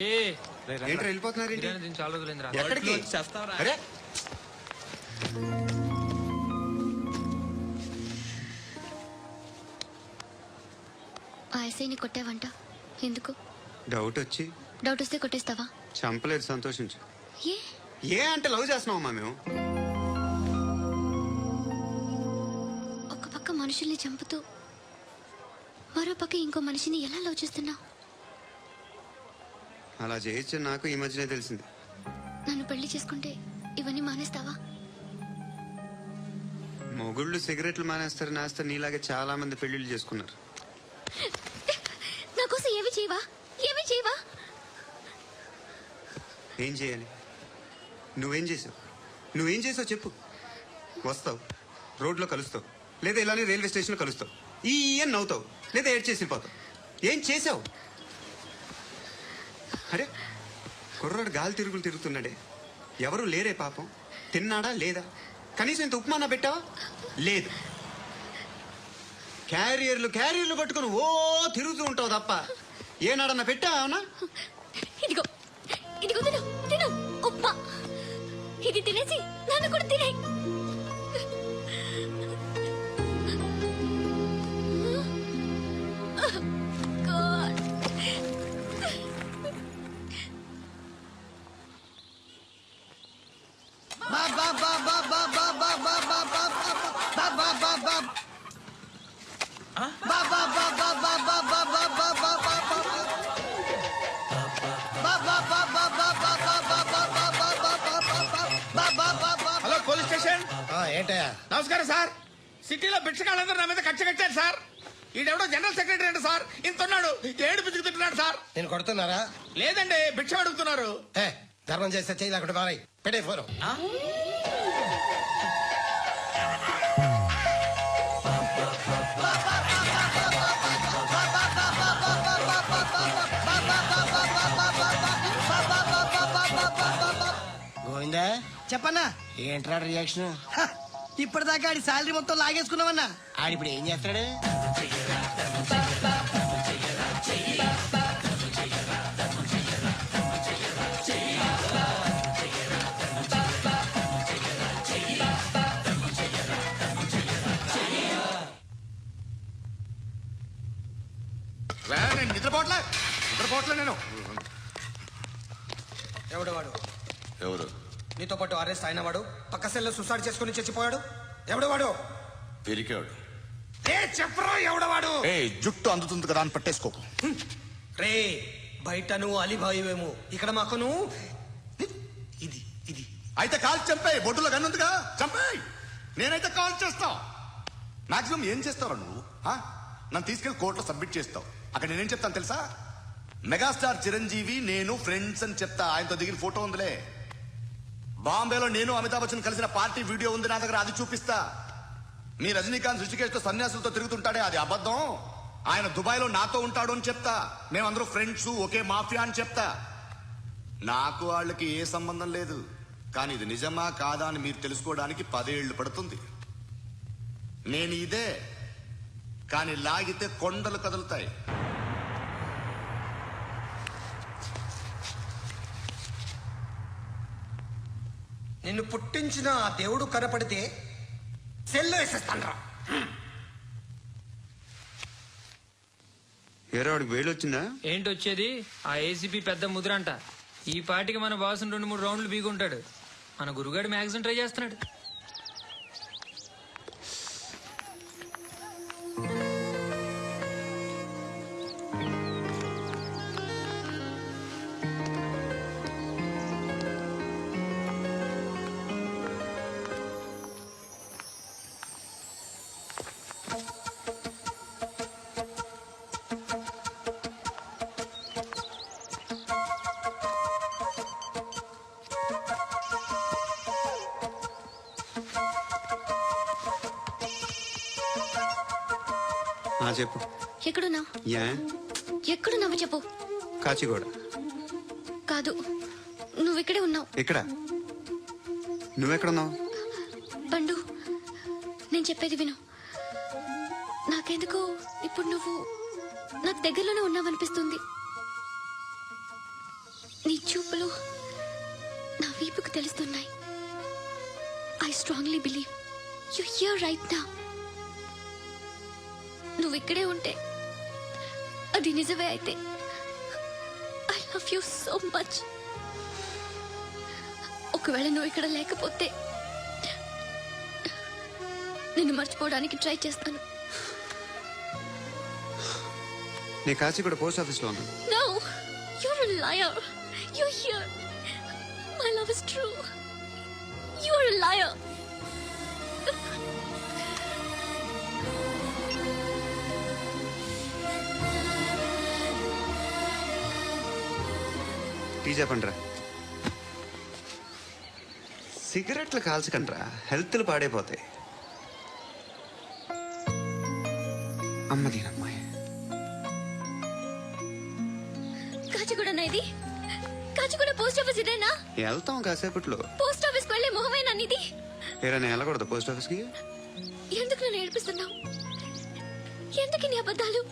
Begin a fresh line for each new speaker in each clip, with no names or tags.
ఏంటి వెళ్ళిపోతున్నారు
చాలా రోజులైందిరా.
ఎక్కడికి అరే
ఆ ఎస్ఐని కొట్టావంట ఎందుకు?
డౌట్ వచ్చి.
డౌట్ వస్తే కొట్టేస్తావా?
చంపలేదు, సంతోషించు.
ఏ
ఏ అంటే లవ్ చేస్తున్నావమ్మా మేము.
ఒక పక్క మనుషుల్ని చంపుతూ మరో పక్క ఇంకో మనిషిని ఎలా లవ్ చేస్తున్నావు?
అలా చేయొచ్చు నాకు ఈ మధ్యనే తెలిసింది.
నన్ను పెళ్లి చేసుకుంటే ఇవన్నీ మానేస్తావా?
మొగుళ్ళు సిగరెట్లు మానేస్తారు, నేస్తారు. నీలాగే చాలా మంది పెళ్లిళ్ళు చేసుకున్నారు.
నా కోసం ఏమి చేయవా? ఏమి చేయవా?
ఏం చేయాలి? నువ్వేం చేసావు? నువ్వేం చేసావు చెప్పు. వస్తావు, రోడ్లో కలుస్తావు, లేదా ఇలానే రైల్వే స్టేషన్లో కలుస్తావు. ఈ అని నవ్వుతావు, లేదా ఏడ్ చేసి వెళ్ళిపోతావు. ఏం చేసావు? అరే కుర్రాడు గాలి తిరుగులు తిరుగుతున్నాడే, ఎవరు లేరే పాపం. తిన్నాడా లేదా? కనీసం ఇంత ఉప్మానా పెట్టావా? లేదు. క్యారియర్లు పట్టుకుని ఓ తిరుగుతూ ఉంటావు తప్ప ఏనాడన్నా పెట్టావా?
ఇదిగో ఇదిగో తిను తిను ఉప్మా. ఇది తినేసి నన్ను కూడా తినే.
Hello police station.
ఏంటయ్యా?
నమస్కారం సార్. సిటీలో భిక్షకాళ్ళందరూ నా మీద కక్ష కట్టారు సార్. ఈడెవడో జనరల్ సెక్రటరీ అంట సార్. ఇంతున్నాడు, ఏడు పిచ్చుకు తింటున్నాడు సార్.
నేను కొడుతున్నారా?
లేదండి, భిక్ష అడుగుతున్నారు.
ధర్మం చేస్తే చేయి లేకుండా బాబాయ్ పెట్టే ఫోను. గోవిందా
చెప్పన్నా.
ఏంట్రా రియాక్షన్?
ఇప్పటిదాకా ఆడి శాలరీ మొత్తం లాగేసుకున్నావన్నా.
ఆడిప్పుడు ఏం చేస్తాడు?
నిద్రపోవట్లే నేను.
ఎవడు వాడు?
ఎవరు?
నీతో పాటు అరెస్ట్ అయిన వాడు, పక్క సెల్లో సూసైడ్ చేసుకుని చచ్చిపోయాడు. ఎవడు వాడు?
పెరికాడు.
చెప్పరా ఎవడవాడు?
జుట్టు అందుతుంది కదా అని పట్టేసుకోకు.
రే బయట నువ్వు అలీబాయివేమో, ఇక్కడ మాకు నువ్వు ఇది ఇది.
అయితే కాల్ చంపేయి, బొడ్డులో గన్నుందిగా చంపేయి. నేనైతే కాల్ చేస్తా. మాక్సిమం ఏం చేస్తావు నువ్వు? నన్ను తీసుకెళ్లి కోర్టులో సబ్మిట్ చేస్తావు. అక్కడ నేనేం చెప్తాను తెలుసా? మెగాస్టార్ చిరంజీవి నేను ఫ్రెండ్స్ అని చెప్తా. ఆయనతో దిగిన ఫోటో ఉందిలే. బాంబేలో నేను అమితాబ్ బచ్చన్ కలిసిన పార్టీ వీడియో ఉంది నా దగ్గర, అది చూపిస్తా. మీ రజనీకాంత్ ఋషికేష్ తో సన్యాసులతో తిరుగుతుంటాడే, అది అబద్ధం. ఆయన దుబాయ్ లో నాతో ఉంటాడు అని చెప్తా. మేమందరూ ఫ్రెండ్స్, ఒకే మాఫియా అని చెప్తా. నాకు వాళ్ళకి ఏ సంబంధం లేదు. కానీ ఇది నిజమా కాదా అని మీరు తెలుసుకోవడానికి 10 ఏళ్లు పడుతుంది. నేను ఇదే, కానీ లాగితే కొండలు కదులుతాయి.
నిన్ను పుట్టించిన ఆ దేవుడు కనపడితే సెల్లో వేసేస్తాను.
ఏరా వాడికి వేలు వచ్చిందా?
ఏంటి వచ్చేది? ఆ ఏసీపీ పెద్ద ముద్రంట. ఈ పాటికి మన బాసును 2-3 రౌండ్లు బీగుంటాడు. మన గురుగాడు మ్యాగజైన్ ట్రై చేస్తున్నాడు.
చెప్పు.
ఎక్కడున్నావు? ఎక్కడున్నావు చెప్పు.
కాచిగూడ.
కాదు, నువ్వు ఇక్కడే ఉన్నావు.
ఇక్కడ? నువ్వెక్కడున్నావు?
పండు, నేను చెప్పేది విను. నాకెందుకు ఇప్పుడు నువ్వు నాకు దగ్గరలోనే ఉన్నావనిపిస్తుంది. నీ చూపులు నా వీపుకు తెలుస్తున్నాయి. I strongly believe you here right now. నువ్వు ఇక్కడే ఉంటే అది నిజమే అయితే I love you so much. ఒకవేళ నువ్వు ఇక్కడ లేకపోతే నిన్ను మర్చిపోవడానికి ట్రై చేస్తాను.
నీ కాచి కూడా పోస్ట్ ఆఫీస్లో ఉన్నాను.
No, you're a liar. You're here. My love is true. You're a liar.
Tea చెప్పండిరా. సిగరెట్లు కాల్చకండ్రా, హెల్త్లు పాడైపోతాయి. అమ్మదీనమ్మాయి.
కాచిగూడనా ఇది? కాచిగూడ పోస్ట్ ఆఫీస్ ఇదేనా?
వెళ్తాం కాసేపట్లో.
పోస్ట్ ఆఫీస్కి వెళ్ళే మొహమేనా నీది?
ఏరా నేను వెళ్ళకూడదు పోస్ట్ ఆఫీస్కి?
ఎందుకు నన్ను ఏడిపిస్తున్నావు? ఎందుకు నీ అబద్ధాలు?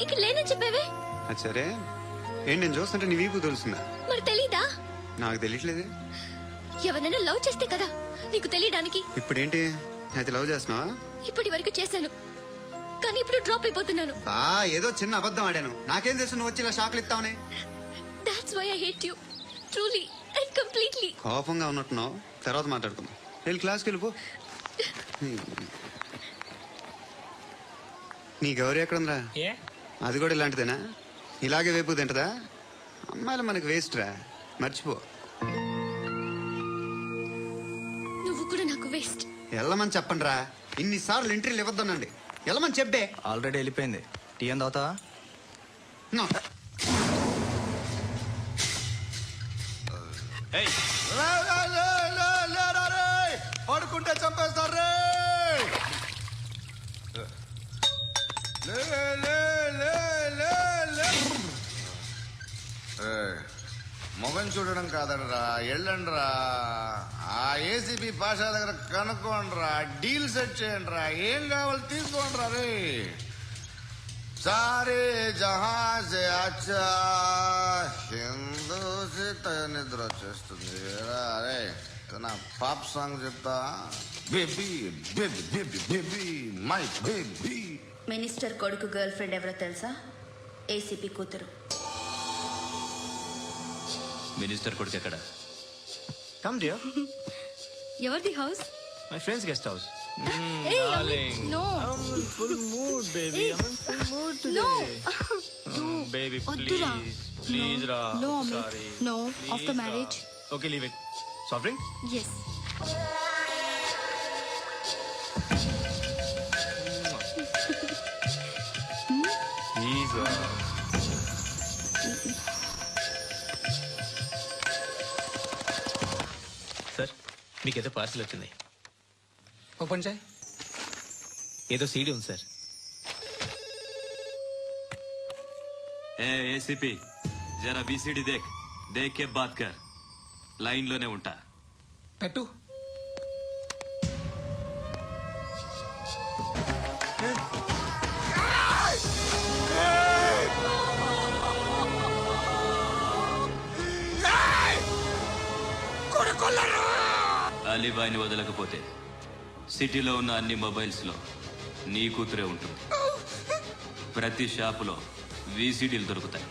ఇక లేనని చెప్పేవే.
అది సరే, ఏంటి నేను చూస్తుంటే నీ వీపు తెలుస్తుందా?
మరి తెలీదా?
నాకు తెలియట్లేదే.
ఎవరైనా లవ్ చేస్తే కదా నీకు తెలియడానికి.
ఇప్పుడేంటి అయితే లవ్ చేస్తున్నావా?
ఇప్పటి వరకు చేశాను, కానీ ఇప్పుడు డ్రాప్ అయిపోతున్నాను.
ఏదో చిన్న అబద్ధం ఆడాను. నాకేం తెలుసు నువ్వు వచ్చి ఇలా షాక్లు ఇస్తావని.
That's why I hate you. Truly and completely.
కోపంగా ఉన్నట్టున్నావు, తర్వాత మాట్లాడుకుందాం. వెళ్ళి క్లాస్కి వెళ్ళిపో. నీ గౌరీ ఎక్కడుందిరా?
ఏ
అది కూడా ఇలాంటిదేనా? ఇలాగే వేపు తింటదా? అమ్మాయిలు మనకి వేస్ట్ రా, మర్చిపో.
నువ్వు కూడా నాకు వేస్ట్.
వెళ్ళమని చెప్పండి రా. ఇన్నిసార్లు ఎంట్రీలు ఇవ్వద్దనండి. వెళ్ళమని చెప్పే.
ఆల్రెడీ వెళ్ళిపోయింది. టీ అని తాగుతావా?
నో.
పడుకుంటే చంపేస్తారు రే. మొగం చూడడం కాదనరా, వెళ్ళండి రా. ఆ ఏసీబీ పాషా దగ్గర కనుక్కోండి రా, డీల్ సెట్ చేయండి రా, ఏం కావాలి తీసుకోండి రా. రే సారే జహాజే అచ్చా హిందూ నిద్ర వచ్చేస్తుంది. రే నా పాప్ సాంగ్ చెప్తా. Baby baby baby baby my baby.
Minister కొడుకు గర్ల్ ఫ్రెండ్ ఎవరో తెలుసా? ఏసీపీ కూతురు.
మినిస్టర్ కొడుకు ఎక్కడ?
Come dear.
ఎవరిది house?
My friends guest house.
No.
Full mood baby. I am full mood today. Baby
వద్దురా.
ప్లీజ్ రా.
No, Amit.
Sorry.
No, after marriage.
Okay leave it. Soft drink?
Yes.
Please. Sir మీకేదో parcel వచ్చింది.
Open చేయి.
ఏదో CD ఉంది sir.
ACP జరా BCD దేక్, దేక్ కే bath కర్. Line లోనే ఉంటా.
పెట్టు.
అలీబాయిని వదలకపోతే సిటీలో ఉన్న అన్ని మొబైల్స్ లో నీ కూతురే ఉంటుంది. ప్రతి షాపులో వీసీడీలు దొరుకుతాయి.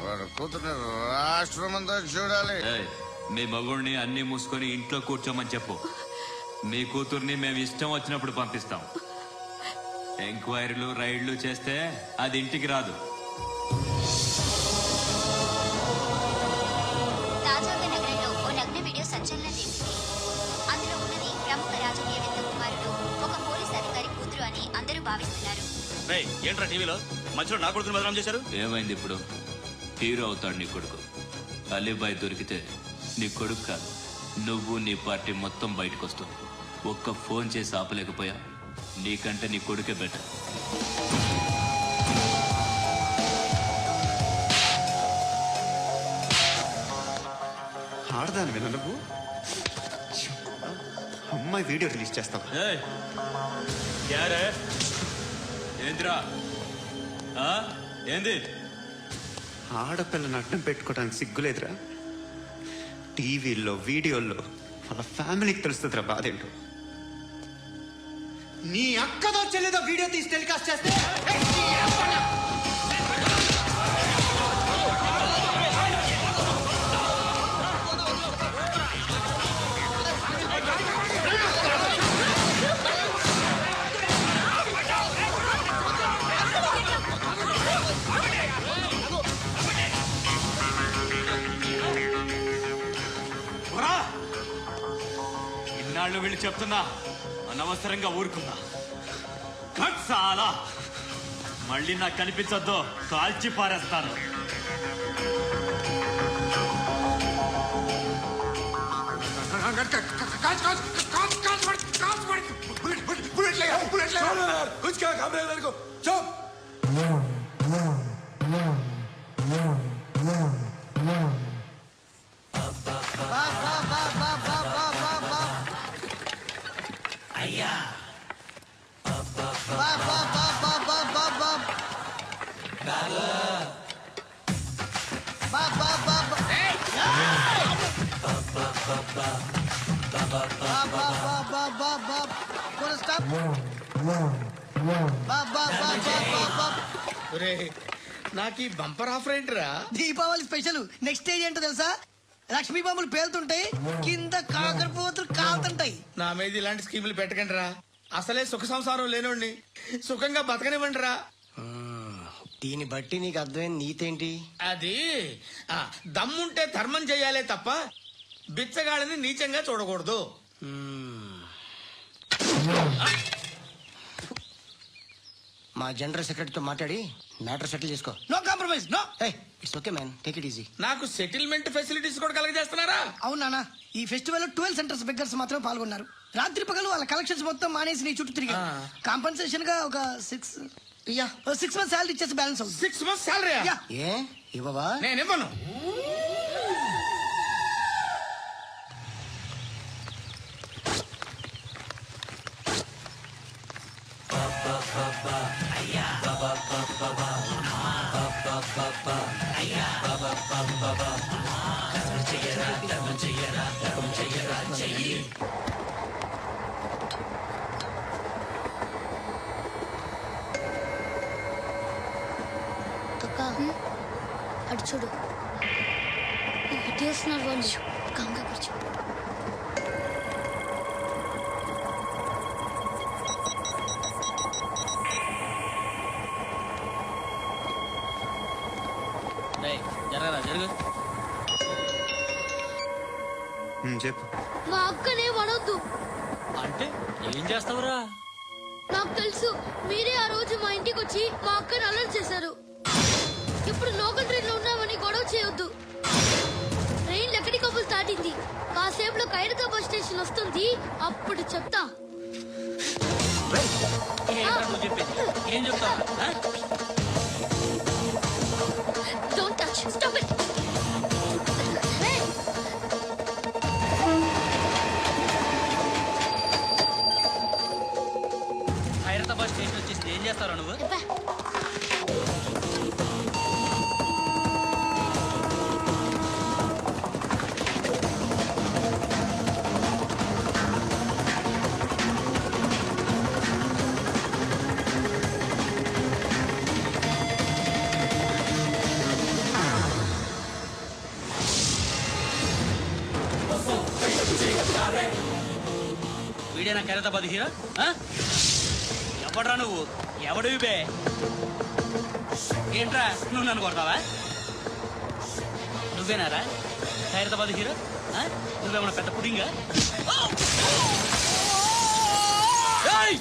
వాడు కూతురు రాష్ట్రం అంతా చూడాలి.
ఏయ్, మీ మగుడిని అన్ని మూసుకొని ఇంట్లో కూర్చోమని చెప్పు. మీ కూతుర్ని మేము ఇష్టం వచ్చినప్పుడు పంపిస్తాం. ఎంక్వైరీలు రైడ్లు చేస్తే అది ఇంటికి రాదు.
తాజాగా నగరంలో ఓ నగ్న వీడియో సంచలనం రేపింది. అందులో ఉన్నది ప్రముఖ రాజకీయవేత్త కుమారుడు, ఒక పోలీస్ అధికారి కూతురు అని అందరూ భావిస్తున్నారు.
ఏంట్రా టీవీలో మధ్యలో నా కొడుకుని బదనాం చేశారు? ఏమైంది ఇప్పుడు? హీరో అవుతాడు నీ కొడుకు. అలీబాయ్ దొరికితే నీ కొడుకు కాదు, నువ్వు నీ పార్టీ మొత్తం బయటకు వస్తుంది. ఒక్క ఫోన్ చేసి ఆపలేకపోయా? నీకంటే నీ కొడుకే బెటర్.
ఆడదానివేనా నువ్వు? అమ్మాయి వీడియో రిలీజ్ చేస్తావా?
ఏంద్రా ఏంది?
ఆడపిల్లని అడ్డం పెట్టుకోవడానికి సిగ్గులేదురా? టీవీల్లో వీడియోల్లో వాళ్ళ ఫ్యామిలీకి తెలుస్తుందిరా బాధ ఏంటో. నీ అక్కదో చెల్లిదో వీడియో తీసి టెలికాస్ట్ చేస్తే
ఇన్నాళ్ళు వీళ్ళు చెప్తున్నా అనవసరంగా ఊరుకున్నా. చాలా మళ్ళీ నాకు కనిపించొద్దు, కాల్చి పారేస్తాను.
నాకు ఈ బంపర్ ఆఫర్ ఏంటిరా?
దీపావళి స్పెషల్ నెక్స్ట్ స్టేజ్ ఏంటో తెలుసా? లక్ష్మీ బాంబులు పేలుతుంటాయి, కింద కాకరపోతులు కాలుతుంటాయి.
నా మీద ఇలాంటి స్కీములు పెట్టకండి రా. అసలే సుఖ సంసారం లేనోడిని సుఖంగా బతకనివ్వండి రా.
దీన్ని బట్టి నీకు అర్థమైన నీతేంటి?
అది దమ్ముంటే ధర్మం చెయ్యాలే తప్ప బిచ్చగాళ్ళని నీచంగా చూడకూడదు.
మా జనరల్ సెక్రటరీతో మాట్లాడి మ్యాటర్ సెటిల్ చేసుకో. No compromise, no. It's okay man, take it easy.
నాకు సెటిల్మెంట్ ఫెసిలిటీస్ కూడా కలగజేస్తున్నారా?
అవునా? ఈ ఫెస్టివల్ 12 సెంటర్స్ బెగ్గర్స్ మాత్రమే పాల్గొన్నారు. రాత్రి పగలు వాళ్ళ కలెక్షన్స్ మొత్తం మానేసి నీ చుట్టూ తిరిగి కాంపన్సేషన్ గా ఒక 6 మంత్స్ శాలరీ ఇచ్చేసి బ్యాలెన్స్ అవుతుంది.
6 months శాలరీ?
ఏ ఇవ్వవా?
నేను ఇవ్వను.
అటు చూడు, చేస్తున్నారు వాళ్ళు. కంగా కూర్చో.
చెప్పు.
మా అక్కనే వడొద్దు
అంటే ఏం చేస్తావురా?
నాకు తెలుసు, మీరే ఆ రోజు మా ఇంటికి వచ్చి మా అక్కని అలర్ట్ చేశారు. ఇప్పుడు లోకల్ ట్రైన్ లో ఉన్నామని గొడవ చేయొద్దు. ట్రైన్ ఎక్కడికప్పుడు దాటింది. కాసేపులో ఖైరతాబాద్ స్టేషన్ వస్తుంది, అప్పుడు చెప్తా.
ఏం చెప్తావు?
Don't touch. Stop it.
Khairatabad station వచ్చేసి ఏం చేస్తారా నువ్వు? వీడేనా ఖైరతాబాద్ హీరో? ఎవడ్రా నువ్వు? ఎవడివి బే? ఏంట్రా నువ్వు నన్ను కొడతావా? నువ్వేనారా ఖైరతాబాద్ హీరో? నువ్వేమన్నా పెద్ద పుడింగా?
Hey!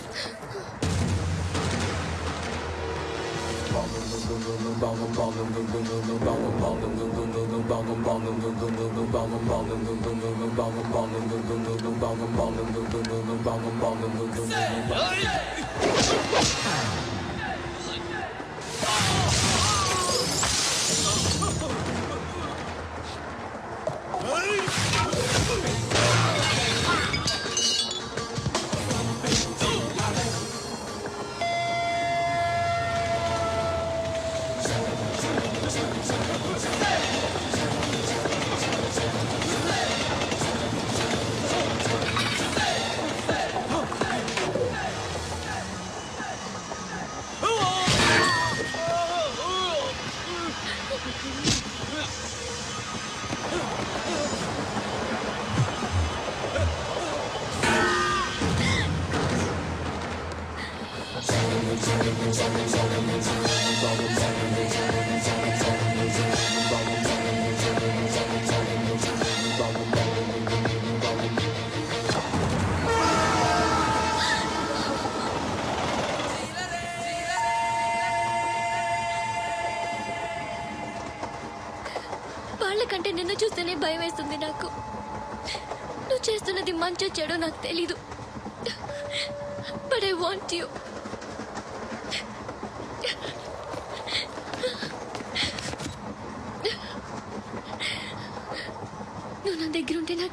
వేస్తుంది నాకు. నువ్వు చేస్తున్నది మంచో చెడో నాకు తెలీదు. But I want you. నువ్వు నా దగ్గర ఉంటే నాకు